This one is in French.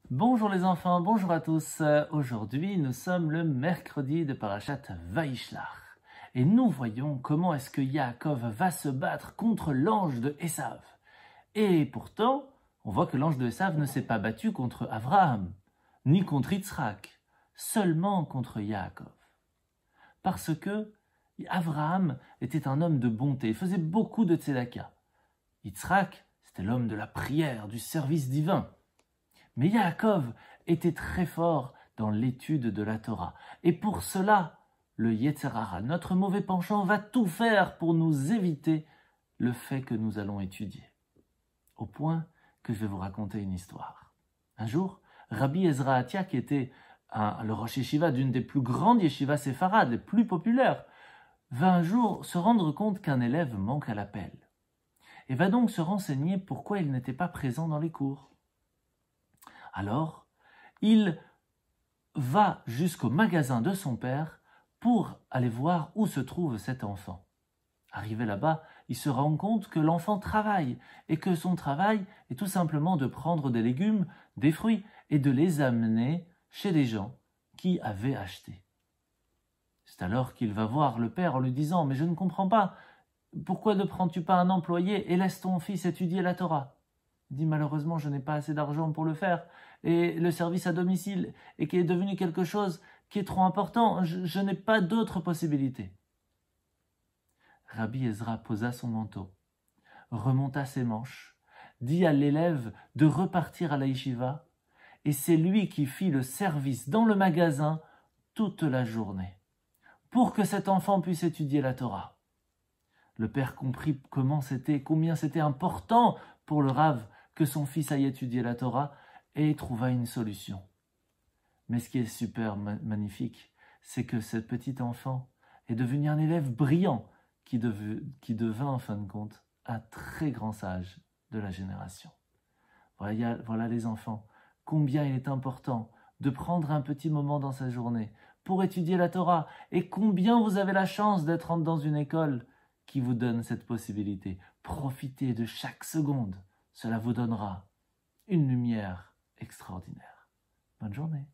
Bonjour les enfants, bonjour à tous. Aujourd'hui, nous sommes le mercredi de Parashat Vaishlach. Et nous voyons comment est-ce que Yaakov va se battre contre l'ange de Esav. Et pourtant, on voit que l'ange de Esav ne s'est pas battu contre Abraham, ni contre Yitzhak, seulement contre Yaakov. Parce que Abraham était un homme de bonté, il faisait beaucoup de tzedaka. Yitzhak, c'était l'homme de la prière, du service divin. Mais Yaakov était très fort dans l'étude de la Torah. Et pour cela, le Yetzer Hara, notre mauvais penchant, va tout faire pour nous éviter le fait que nous allons étudier. Au point que je vais vous raconter une histoire. Un jour, Rabbi Ezra Atia, qui était le Rosh Yeshiva d'une des plus grandes yeshivas séfarades, les plus populaires, va un jour se rendre compte qu'un élève manque à l'appel. Et va donc se renseigner pourquoi il n'était pas présent dans les cours. Alors, il va jusqu'au magasin de son père pour aller voir où se trouve cet enfant. Arrivé là-bas, il se rend compte que l'enfant travaille et que son travail est tout simplement de prendre des légumes, des fruits et de les amener chez des gens qui avaient acheté. C'est alors qu'il va voir le père en lui disant « Mais je ne comprends pas, pourquoi ne prends-tu pas un employé et laisses ton fils étudier la Torah ?» Il dit « Malheureusement, je n'ai pas assez d'argent pour le faire. Et le service à domicile, et qui est devenu quelque chose qui est trop important, je n'ai pas d'autre possibilité. » Rabbi Ezra posa son manteau, remonta ses manches, dit à l'élève de repartir à la yeshiva, et c'est lui qui fit le service dans le magasin toute la journée, pour que cet enfant puisse étudier la Torah. Le père comprit combien c'était important pour le Rav que son fils aille étudier la Torah, et trouva une solution. Mais ce qui est super magnifique, c'est que ce petit enfant est devenu un élève brillant qui devint en fin de compte un très grand sage de la génération. Voilà les enfants, combien il est important de prendre un petit moment dans sa journée pour étudier la Torah, et combien vous avez la chance d'être dans une école qui vous donne cette possibilité. Profitez de chaque seconde, cela vous donnera une lumière extraordinaire. Bonne journée.